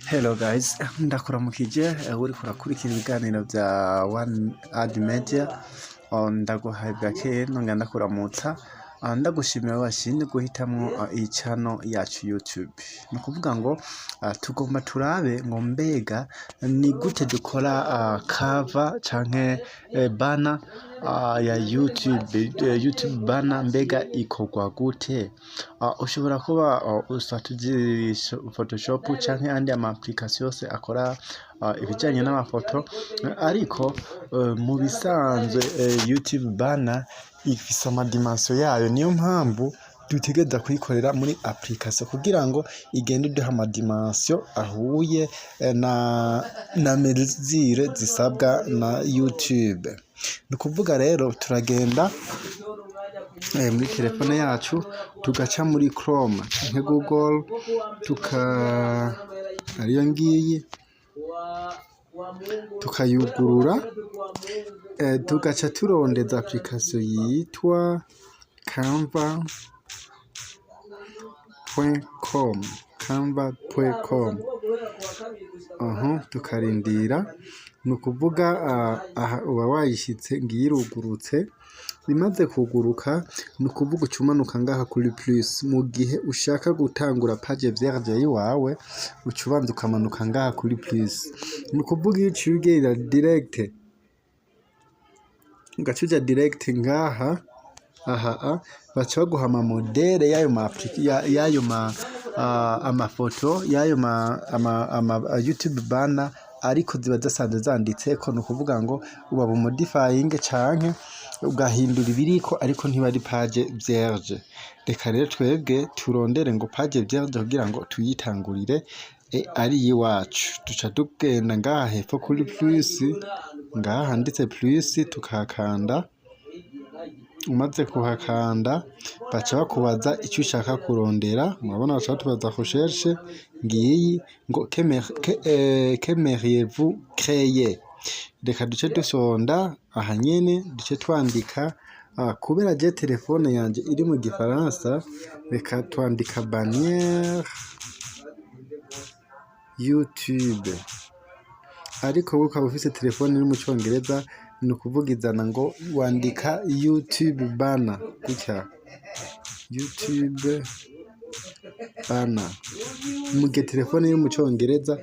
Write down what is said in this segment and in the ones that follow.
Hello guys, ndakuramukije uriko urakurikira ibiganiro bya One Ad Media. Ndaguhaye bwakeye nongera ndakuramutsa. Ndagushimira washimye guhitamwo iyi channel yacu YouTube. Ni ukuvuga ngo tugomba turabe ngo mbega ni gute dukora cover canke banner ya YouTube banner mbega ikorwa gute. Ushobora kuba usatuzi Photoshop canke andi ama application yose akora ibijanye n'amafoto, ariko mu bisanzwe YouTube banner ifise amadimension yayo, niyo mpamvu dutegereza kuyikorera muri application kugira ngo igende duha amadimension ahuye na mesure zisabwa na YouTube. Ni ukuvuga rero turagenda muri telefone yacu tugaca muri Chrome canke Google ariyo ngiyi tukayugurura, tugaca turondeza application yitwa canva.com tukarindira. Ni ukuvuga uba wayishitse ngiye irugurutse. Bimaze kuguruka ni ukuvuga ucumanuka ngaha kuri plus. Mu gihe ushaka gutangura page vierge yiwawe ucubanza ukamanuka ngaha kuri plus. Ni ukuvuga iyo uciye direct ugacuja direct ngaha baca baguha ama modele y'ayo amafoto y'ayo YouTube banner, ariko ziba zasanzwe zanditseko. Ni ukuvuga ngo uba modifying canke ugahindura ibiriko, ariko ntiba ari page vierge. Reka rero twebwe turondere ngo page vierge kugira ngo tuyitangurire ari iwacu. Duca tugenda ngaha hepfo kuri plus, ngaha handitse plus tukahakanda. Umaze kuhakanda baca bakubaza icyo ushaka kurondera. Murabona baca batubaza recherche ngiyi ngo qu'aimeriez-vous créer. Reka duce dusonda aha nyene duce twandika, kubera je telefone yanje iri mu gifaransa, reka twandika bannière YouTube. Ariko ukaba ufise telefone iri mu Congereza, ni ukuvuga izana ngo wandika YouTube banner gutya, YouTube banner. Mu gihe telefone iri mu Congereza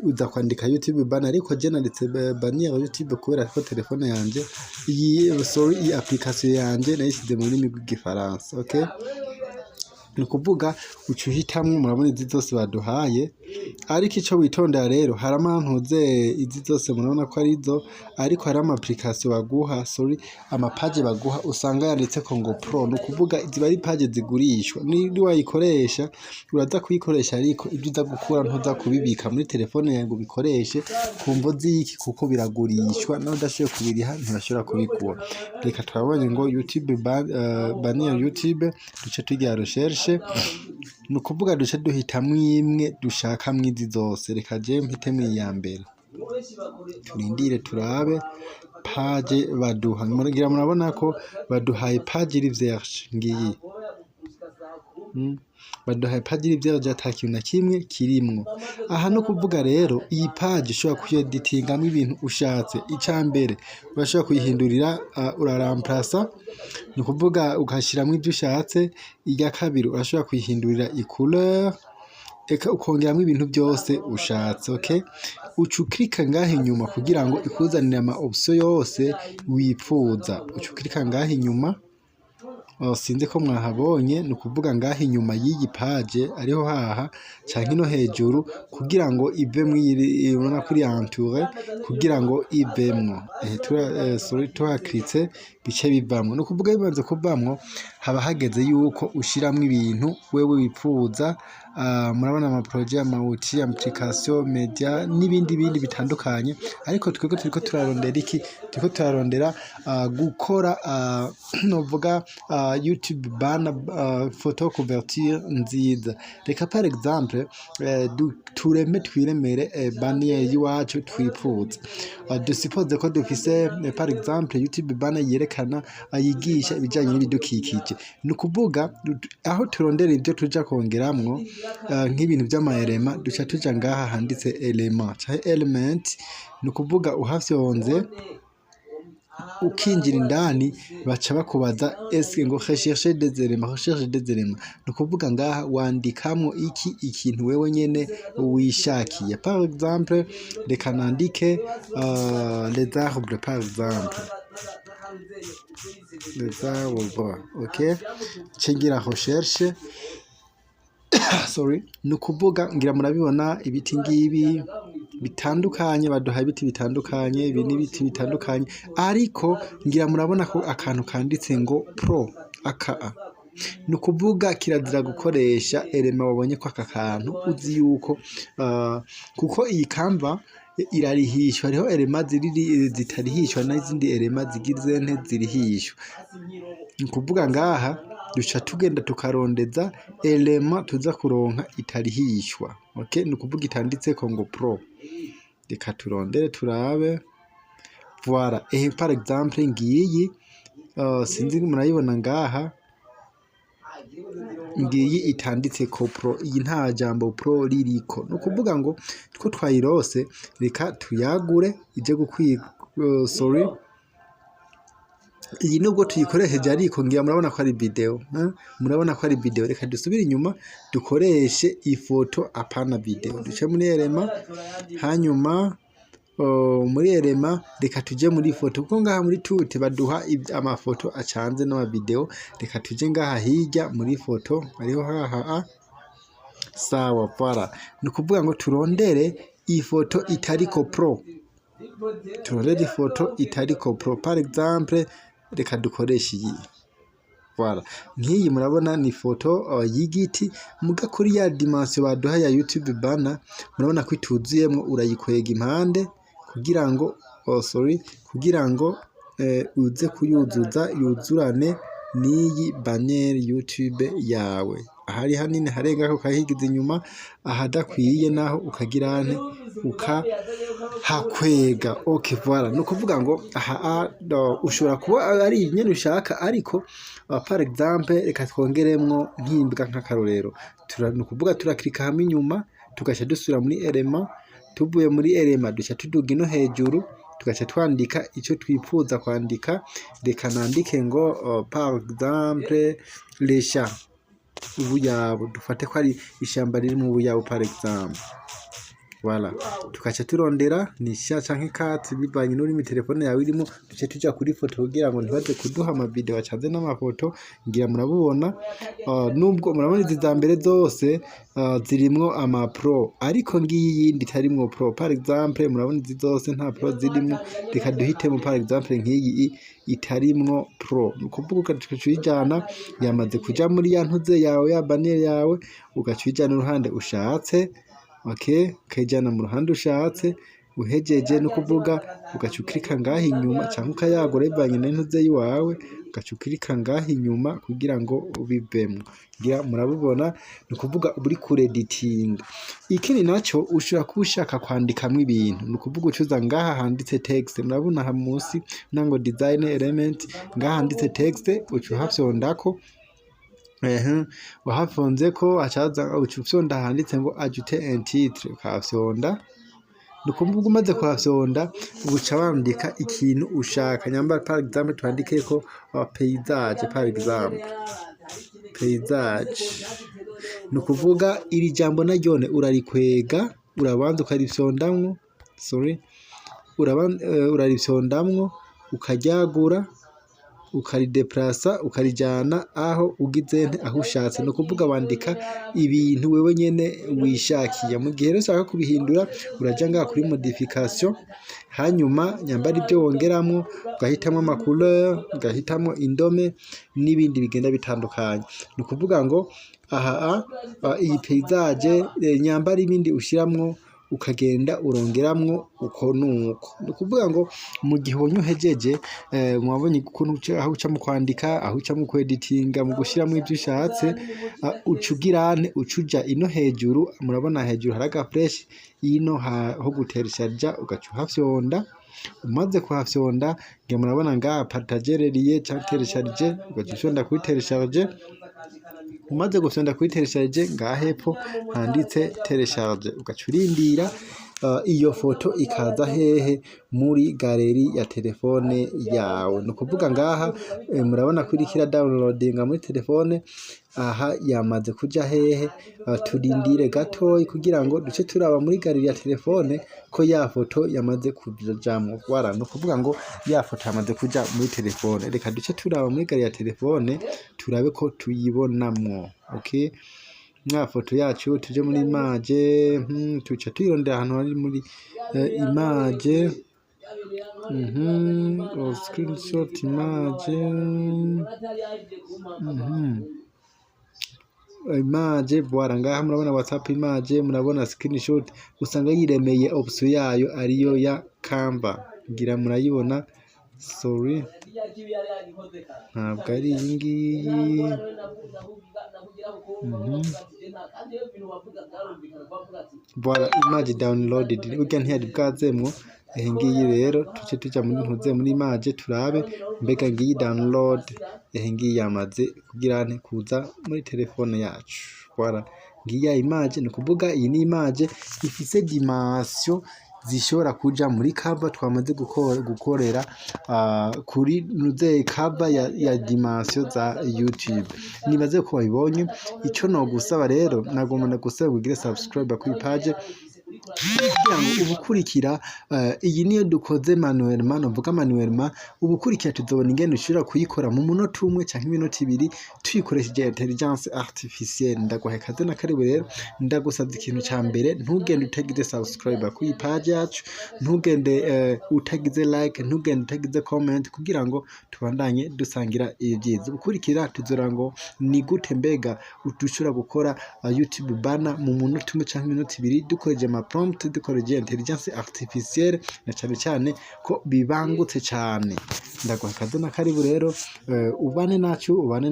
uza kwandika YouTube banner, ariko je nanditse bannière YouTube kubera ko telefone yanje iyi application yanje nayisize mu rurimi rw'igifaransa. Okay, ni ukuvuga ucuhitamwe. Murabona izi zose baduhaye, ariko ico witondera rero hari amantuze izi zose murabona ko ari zo, ariko hari ama application baguha ama page baguha usanga yanditseko ngo pro. Ni ukuvuga ziba ari page zigurishwa. Ni wayikoresha uraza kuyikoresha, ariko ibyo uza gukura ntuza kubibika muri telefone yawe ngo bikoreshe kumvo ziki, kuko biragurishwa. Naho udashoboye kubiriha ntibashobora kubikura. Reka twabonye ngo YouTube bannière YouTube, duce tugira recherche. Ni ukuvuga duce duhitamwo imwe dushaka mwizi zose. Reka je mpitemo iya mbere, turindire turabe page baduha. Murabona ko baduhaye page iri vierge ngiyi, baduhaye page iri vierge ata kintu na kimwe kirimwo. Aha no kuvuga rero iyi page ushobora kuyeditingamo ibintu ushatse. Ica mbere urashobora kuyihindurira, uraramplasa, ni ukuvuga ukashiramo ibyo ushatse. Iya kabiri urashobora kuyihindurira couleur, eka ukongeramo ibintu byose ushatse. Okay, ucuklika ngaha inyuma kugira ngo ikuzanire ama option yose wipfuza. Ucuklika ngaha inyuma, sinzi ko mwahabonye. Ni ukuvuga ngaha inyuma y'iyi page ariho haha canke no hejuru, kugira ngo ive mwibona kuri entouré, kugira ngo ivemwo. Tuhakritse bice bivamwo. Ni ukuvuga bibanze kuvamwo haba hageze yuko ushiramwo ibintu wewe wipfuza. Murabona ama projet, ama outil, application, media n'ibindi bitandukanye, ariko twebwe turiko turarondera iki? Turiko turarondera gukora novuga YouTube banner, photo couverture nziza. Reka par exemple twiremere bannière yiwacu twipfuza. Dusipoze ko dufise par exemple YouTube banner yerekana yigisha ibijanye n'ibidukikije. Ni ukuvuga aho turondera ibyo tuja kongeramwo nk'ibintu by'amaelema duca tuja ngaha handitse element canke element, ni ukuvuga uhafyonze ukinjira indani baca bakubaza eske ngo recherche des éléments, ni ukuvuga ngaha wandikamwo ikintu wewe nyene wishakiye. Par exemple reka nandike les arbres par exemple, les arbres, ok, cengira recherche sorry, ni ukuvuga ngira murabibona ibiti ngibi bitandukanye, baduha ibiti bitandukanye, ibi n'ibiti bitandukanye, ariko ngira murabona ko akantu kanditse ngo pro aka, ni ukuvuga kirazira gukoresha elema wabonye ko aka kantu uzi yuko kuko iyi Canva irarihishwa, hariho elema zitarihishwa n'izindi elema zigize zirihishwa. Ni ukuvuga ngaha duca tugenda tukarondeza elema tuza kuronka itarihishwa, okay? Ni ukuvuga itanditseko ngo pro, reka turondere turabe, voilà. Par exemple ngiyi sinzi murayibona ngaha, ngiyi itanditseko pro, iyi nta jambo pro ririko, ni ukuvuga ngo two twayirose reka tuyagure ije sorry, iyi nubwo tuyikoresheje ariko ngira murabona ko ari video, murabona ko ari video, reka dusubire inyuma dukoreshe ifoto apana video, duce muri elema, hanyuma muri elema reka tuje muri foto, kuko ngaha muri tute baduha amafoto acanze n'amavideo, reka tuje ngaha hirya muri foto, hariho haha sawa, voilà. Ni ukuvuga ngo turondere ifoto itariko pro, turondere ifoto itariko pro, par exemple reka dukoresha iyi, voilà. Nk'iyi murabona ni foto y'igiti, muga kuri ya dimension baduha ya YouTube banner murabona ko ituzuyemwo, urayikwega impande kugira ngo sorry, kugira ngo uze kuyuzuza yuzurane n'iyi banner YouTube yawe, ahari hanini harenga ko kahigiza inyuma, ahadakwiye naho ukagirane ukahakwega, okay, voilà. Ni ukuvuga ngo aha ushobora kuba ari nyene ushaka, ariko par exemple reka twongeremwo nk'imbwa nk'akarorero, ni ukuvuga turakirika hamwe inyuma tugaca dusubira muri element, tuvuye muri element duca tuduga ino hejuru tugaca twandika ico twifuza kwandika, reka nandike ngo par exemple les champs, ubuyabo, dufate ko ari ishamba riri mu buyabo par exemple, voilà. Tugaca turondera ni sha canke kati bivanye n'urimi telefone yawe irimo, duce tuja kuri foto kugira ngo ntibaze kuduha amavideo acanze n'amafoto, ngira murabubona nubwo murabona izi za mbere zose zirimwo ama pro, ariko ngiyi yindi itarimwo pro, par exemple murabona izi zose nta pro zirimo, reka duhitemo par exemple nk'iyi itarimwo pro, ni ukuvuga ugaca uyijana yamaze kuja muri ya ntuze yawe, ya banner yawe, ugaca uyijana uruhande ushatse, okay, ukayijana mu ruhande ushatse, uhejeje no kuvuga ugaca ukirika ngaha inyuma canke ukayagura bivanye n'intuze yiwawe, ugaca ukirika ngaha inyuma kugira ngo ubivemwo, ngira murabubona, ni ukuvuga uri kureditinga. Ikindi naco ushobora kuba ushaka kwandikamwo ibintu, ni ukuvuga ucuza ngaha handitse text, murabona aha munsi nango design element, ngaha handitse text uca uhafyondako, wahafonze ko acaza ucufyonda handitse ngo ajouter un titre, ukahafyonda, ni ukuvuga umaze kuhafyonda uca wandika ikintu ushaka, nyamba par exemple twandike ko paysage, par exemple paysage, ni ukuvuga iri jambo naryone urarikwega, urabanza ukarifyondamwo, sorry, urarifyondamwo ukaryagura, ukarideplasa, ukarijana aho ugize aho ushatse, ni ukuvuga wandika ibintu wewe nyene wishakiye. Mu gihe rero ushaka kubihindura uraja ngaha kuri modification, hanyuma nyambara ibyo wongeramwo, ugahitamwo ama couleur, ugahitamwo indome n'ibindi bigenda bitandukanye. Ni ukuvuga ngo aha iyi paysage nyambara ibindi ushiramwo ukagenda urongeramwo uko nuko, ni ukuvuga ngo mu gihe uhejeje mwabonye ukuntu aho uca mu kwandika, aho uca mu kweditinga, mu gushiramo ibyo ushatse, ucugirane ucuja ino hejuru, murabona hejuru hari aga fresh, ino ho gutereshaja ugaca uhafyonda, umaze kuhafyonda nge murabona ngaha partager liye cyangwa teresharge, ugaca ufyonda kuri teresharge, umaze gufyonda kuri telecharge ngaha hepfo handitse telecharge ugaca urindira iyo foto ikaza hehe muri galeri ya telefone yawe. Ni ukuvuga ngaha murabona ko iriko iradownloadinga muri telefone. Aha yamaze kuja hehe, turindire gatoyi kugira ngo duce turaba muri galeri ya telefone ko ya foto yamaze kujamwo. Wara no kuvuga ngo ya foto yamaze kuja muri telefone, reka duce turaba muri galeri ya telefone turabe ko tuyibonamwo. Okay, mwa foto yacu tuje muri image, tuca tuyirondera ahantu hari muri image, screenshot image, image bwara ngaha murabona WhatsApp image, murabona screenshot, usanga yiremeye option yayo ariyo ya Canva, ngira murayibona. Sorry, ntabwo ari iyi ngiyi. Bwara image downloaded, urya ntiyari bwazemwo. Iyi ngiyi rero tuce tuja muri ntuze muri image turabe mbega ngiyi download. Iyi ngiyi yamaze kugira nte kuza muri telefone yacu. Bwara ngiyi ya image, ni ukuvuga iyi ni image ifise dimension zishobora kuja muri cover twamaze gukorera kuri nuze cover ya dimension za YouTube. Nibaze ko wabibonye. Ico no gusaba rero, nagomba ndagusaba kugire subscribe kuri page kugira ngo ubukurikira iyi niyo dukoze manuellement. Novuga manuellement, ubukurikira tuzobona ingene ushobora kuyikora mu munota umwe canke iminota ibiri tuyikoresheje intelligence artificielle. Ndaguhaye kaze na karibu rero. Ndagusavye ikintu ca mbere, ntugende utagize subscribe kuri page yacu, ntugende utagize like, ntugende utagize comment, kugira ngo tubandanye dusangira ibyiza. Ubukurikira tuzora ngo ni gute mbega dushobora gukora YouTube banner mu munota umwe canke iminota ibiri dukoresheje prompt, dukoresheje intelligence artificielle, na cyane ko bibangutse cyane. Ndaguha kaze na karibu rero, ubane nacu, ubane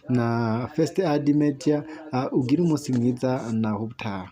na First Ad Media, ugira umunsi mwiza naho ubutaha.